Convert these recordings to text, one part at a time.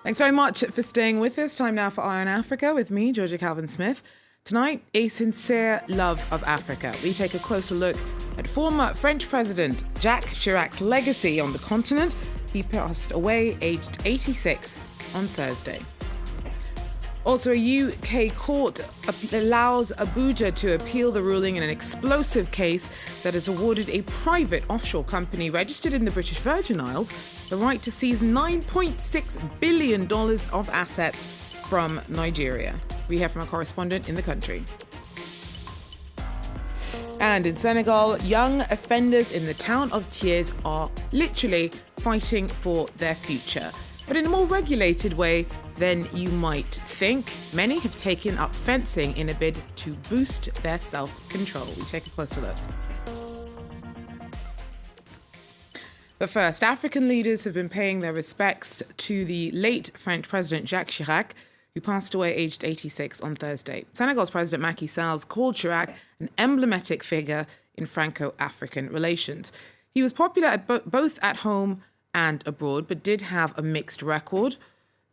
Thanks very much for staying with us. Time now for Eye on Africa with me, Georgia Calvin-Smith. Tonight, a sincere love of Africa. We take a closer look at former French President Jacques Chirac's legacy on the continent. He passed away aged 86 on Thursday. Also, a UK court allows Abuja to appeal the ruling in an explosive case that has awarded a private offshore company registered in the British Virgin Isles the right to seize $9.6 billion of assets from Nigeria. We hear from our correspondent in the country. And in Senegal, young offenders in the town of Thiès are literally fighting for their future. But in a more regulated way than you might think, many have taken up fencing in a bid to boost their self-control. We take a closer look. But first, African leaders have been paying their respects to the late French President Jacques Chirac, who passed away aged 86 on Thursday. Senegal's President Macky Sall called Chirac an emblematic figure in Franco-African relations. He was popular at both at home and abroad, but did have a mixed record.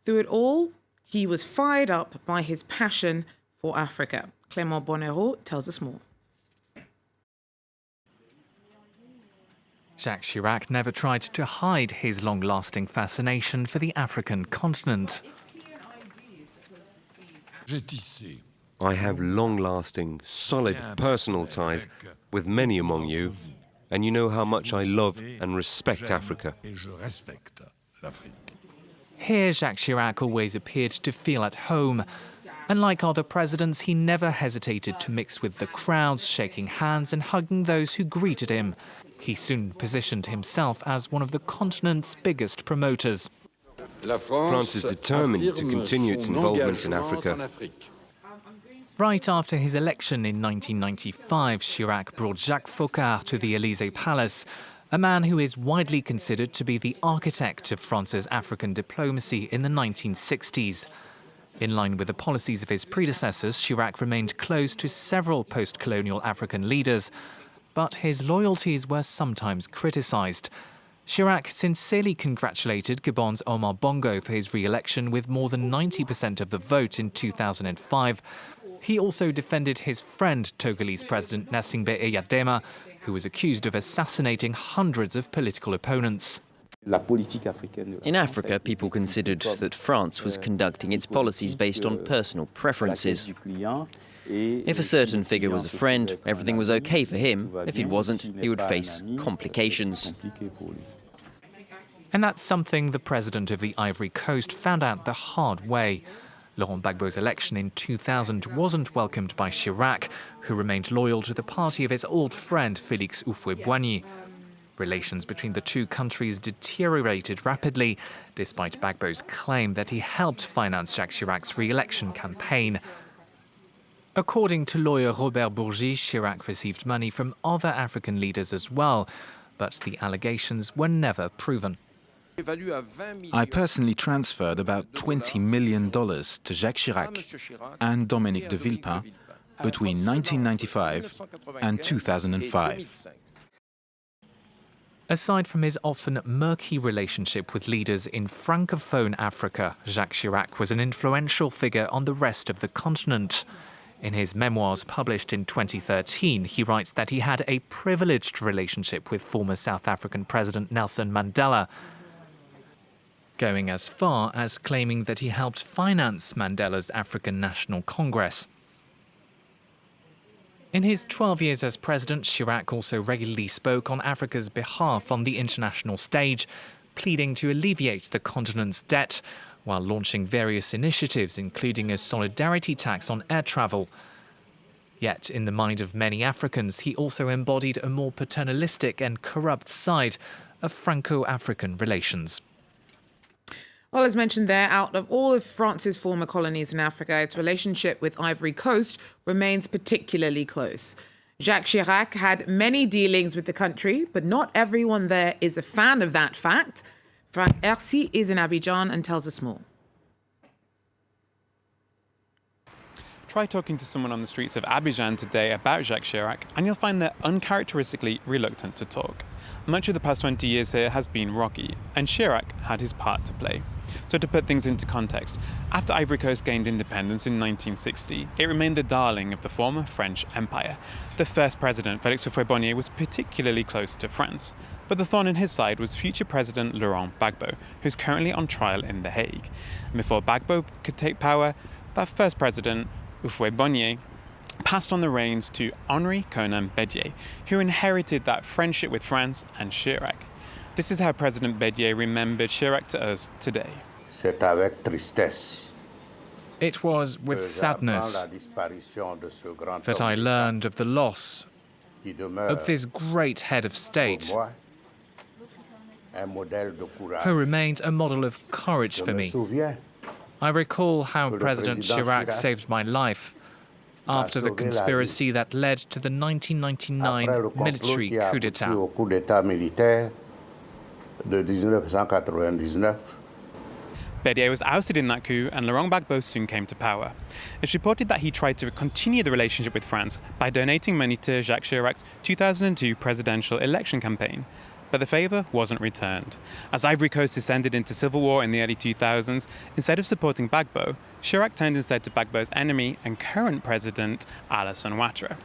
Through it all, he was fired up by his passion for Africa. Clément Bonnereau tells us more. Jacques Chirac never tried to hide his long-lasting fascination for the African continent. I have long-lasting, solid personal ties with many among you, and you know how much I love and respect Africa. Here, Jacques Chirac always appeared to feel at home. Unlike other presidents, he never hesitated to mix with the crowds, shaking hands and hugging those who greeted him. He soon positioned himself as one of the continent's biggest promoters. France is determined to continue its involvement in Africa. Right after his election in 1995, Chirac brought Jacques Foccart to the Élysée Palace, a man who is widely considered to be the architect of France's African diplomacy in the 1960s. In line with the policies of his predecessors, Chirac remained close to several post-colonial African leaders, but his loyalties were sometimes criticised. Chirac sincerely congratulated Gabon's Omar Bongo for his re-election with more than 90% of the vote in 2005. He also defended his friend, Togolese President Gnassingbé Eyadema, who was accused of assassinating hundreds of political opponents. In Africa, people considered that France was conducting its policies based on personal preferences. If a certain figure was a friend, everything was okay for him. If it wasn't, he would face complications. And that's something the president of the Ivory Coast found out the hard way. Laurent Gbagbo's election in 2000 wasn't welcomed by Chirac, who remained loyal to the party of his old friend Félix Houphouët-Boigny. Relations between the two countries deteriorated rapidly, despite Gbagbo's claim that he helped finance Jacques Chirac's re-election campaign. According to lawyer Robert Bourgi, Chirac received money from other African leaders as well, but the allegations were never proven. I personally transferred about $20 million to Jacques Chirac and Dominique de Villepin between 1995 and 2005. Aside from his often murky relationship with leaders in Francophone Africa, Jacques Chirac was an influential figure on the rest of the continent. In his memoirs published in 2013, he writes that he had a privileged relationship with former South African President Nelson Mandela, going as far as claiming that he helped finance Mandela's African National Congress. In his 12 years as president, Chirac also regularly spoke on Africa's behalf on the international stage, pleading to alleviate the continent's debt, while launching various initiatives, including a solidarity tax on air travel. Yet, in the mind of many Africans, he also embodied a more paternalistic and corrupt side of Franco-African relations. Well, as mentioned there, out of all of France's former colonies in Africa, its relationship with Ivory Coast remains particularly close. Jacques Chirac had many dealings with the country, but not everyone there is a fan of that fact. Frank Ercy is in Abidjan and tells us more. Try talking to someone on the streets of Abidjan today about Jacques Chirac, and you'll find they're uncharacteristically reluctant to talk. Much of the past 20 years here has been rocky, and Chirac had his part to play. So to put things into context, after Ivory Coast gained independence in 1960, it remained the darling of the former French Empire. The first president, Félix Houphouët-Boigny, was particularly close to France. But the thorn in his side was future President Laurent Gbagbo, who's currently on trial in The Hague. And before Gbagbo could take power, that first president, Houphouët-Boigny, passed on the reins to Henri Konan Bédier, who inherited that friendship with France and Chirac. This is how President Bédier remembered Chirac to us today. It was with sadness that I learned of the loss of this great head of state, who remains a model of courage for me. I recall how President Chirac saved my life after the conspiracy that led to the 1999 military coup d'etat. Bédier was ousted in that coup and Laurent Gbagbo soon came to power. It's reported that he tried to continue the relationship with France by donating money to Jacques Chirac's 2002 presidential election campaign. But the favour wasn't returned. As Ivory Coast descended into civil war in the early 2000s, instead of supporting Gbagbo, Chirac turned instead to Gbagbo's enemy and current president, Alassane Ouattara.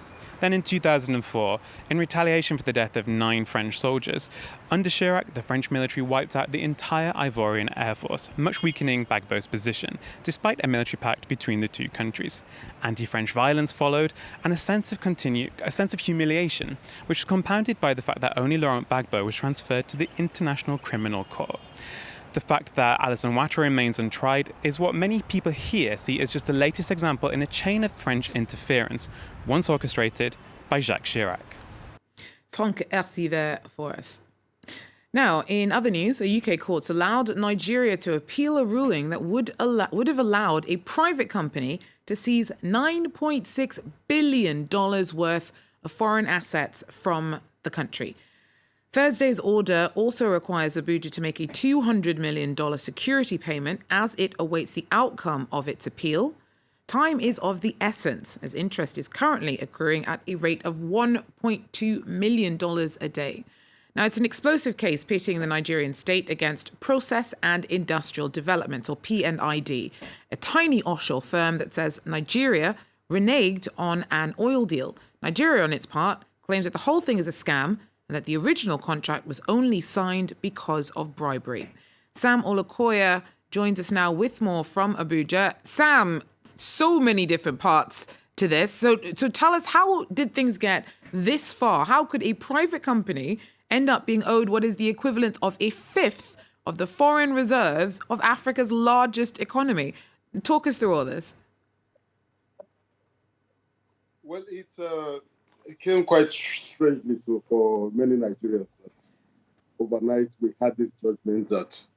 Then in 2004, in retaliation for the death of 9 French soldiers, under Chirac, the French military wiped out the entire Ivorian Air Force, much weakening Gbagbo's position, despite a military pact between the two countries. Anti-French violence followed, and a sense of humiliation, which was compounded by the fact that only Laurent Gbagbo was transferred to the International Criminal Court. The fact that Alassane Ouattara remains untried is what many people here see as just the latest example in a chain of French interference, once orchestrated by Jacques Chirac. Frank Ercy there for us. Now, in other news, a UK court's allowed Nigeria to appeal a ruling that would have allowed a private company to seize $9.6 billion worth of foreign assets from the country. Thursday's order also requires Abuja to make a $200 million security payment as it awaits the outcome of its appeal. Time is of the essence, as interest is currently accruing at a rate of $1.2 million a day. Now, it's an explosive case pitting the Nigerian state against Process and Industrial Development, or PNID, a tiny offshore firm that says Nigeria reneged on an oil deal. Nigeria, on its part, claims that the whole thing is a scam and that the original contract was only signed because of bribery. Sam Olukoya joins us now with more from Abuja. Sam, so many different parts to this. So tell us, how did things get this far? How could a private company end up being owed what is the equivalent of a fifth of the foreign reserves of Africa's largest economy? Talk us through all this. Well, it came quite strangely for many Nigerians that overnight we had this judgment that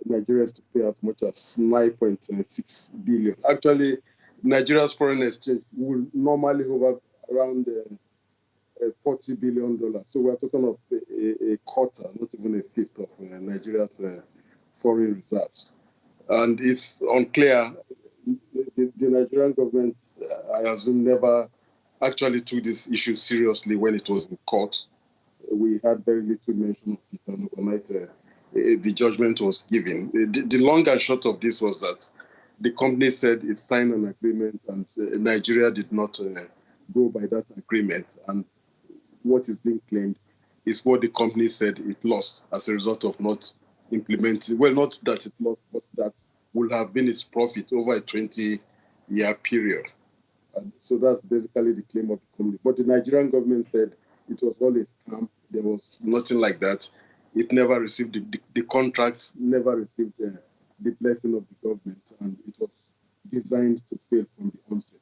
Nigeria has to pay as much as 9.6 billion. Actually, Nigeria's foreign exchange will normally hover around $40 billion. So we're talking of a quarter, not even a fifth of Nigeria's foreign reserves. And it's unclear. The Nigerian government, I assume, never actually took this issue seriously when it was in court. We had very little mention of it, and overnight the judgment was given. The long and short of this was that the company said it signed an agreement, and Nigeria did not go by that agreement. And what is being claimed is what the company said it lost as a result of not implementing. Well, not that it lost, but that would have been its profit over a 20-year period. And so that's basically the claim of the company. But the Nigerian government said it was all a scam. There was nothing like that. It never received the contracts, never received the blessing of the government, and it was designed to fail from the onset.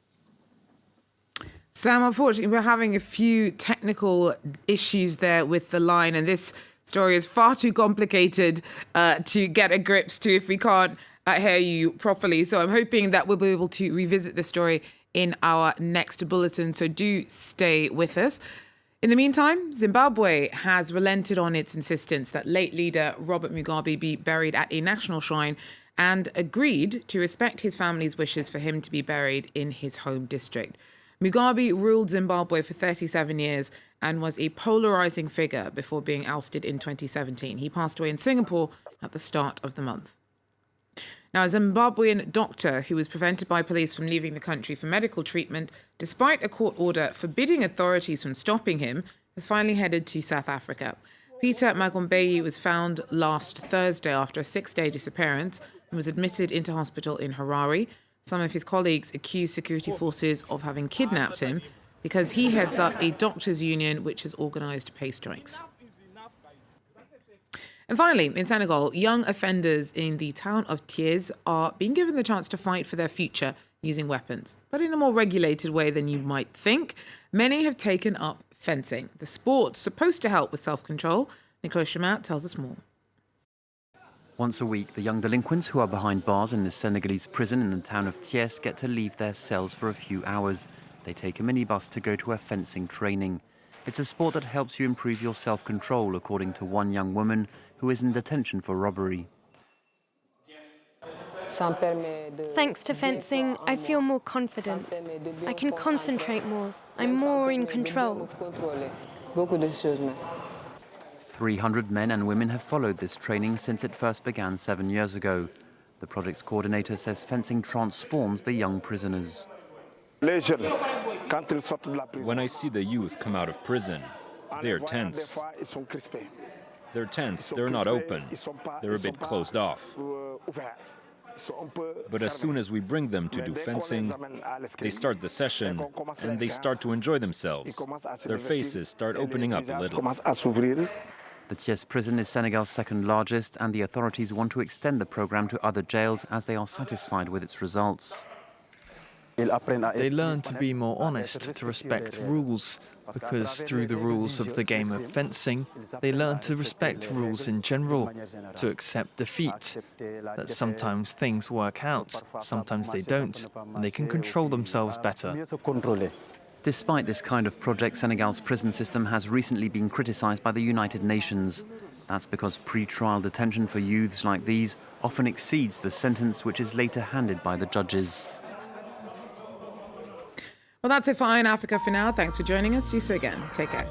Sam, unfortunately, we're having a few technical issues there with the line, and this story is far too complicated to get a grips to if we can't hear you properly. So I'm hoping that we'll be able to revisit the story in our next bulletin, so do stay with us. In the meantime, Zimbabwe has relented on its insistence that late leader Robert Mugabe be buried at a national shrine and agreed to respect his family's wishes for him to be buried in his home district. Mugabe ruled Zimbabwe for 37 years and was a polarizing figure before being ousted in 2017. He passed away in Singapore at the start of the month. Now, a Zimbabwean doctor who was prevented by police from leaving the country for medical treatment, despite a court order forbidding authorities from stopping him, has finally headed to South Africa. Peter Magombeyi was found last Thursday after a 6-day disappearance and was admitted into hospital in Harare. Some of his colleagues accuse security forces of having kidnapped him because he heads up a doctors' union which has organised pay strikes. And finally, in Senegal, young offenders in the town of Thiès are being given the chance to fight for their future using weapons, but in a more regulated way than you might think. Many have taken up fencing. The sport's supposed to help with self-control. Nicolas Chemat tells us more. Once a week, the young delinquents who are behind bars in the Senegalese prison in the town of Thiès get to leave their cells for a few hours. They take a minibus to go to a fencing training. It's a sport that helps you improve your self-control, according to one young woman who is in detention for robbery. Thanks to fencing, I feel more confident. I can concentrate more. I'm more in control. 300 men and women have followed this training since it first began 7 years ago. The project's coordinator says fencing transforms the young prisoners. When I see the youth come out of prison, they are tense. They're tense, they're not open, they're a bit closed off. But as soon as we bring them to do fencing, they start the session and they start to enjoy themselves. Their faces start opening up a little. The Thiès prison is Senegal's second largest, and the authorities want to extend the program to other jails as they are satisfied with its results. They learn to be more honest, to respect rules, because through the rules of the game of fencing, they learn to respect rules in general, to accept defeat, that sometimes things work out, sometimes they don't, and they can control themselves better. Despite this kind of project, Senegal's prison system has recently been criticized by the United Nations. That's because pre-trial detention for youths like these often exceeds the sentence which is later handed by the judges. Well, that's it for Eye on Africa for now. Thanks for joining us. See you soon again. Take care.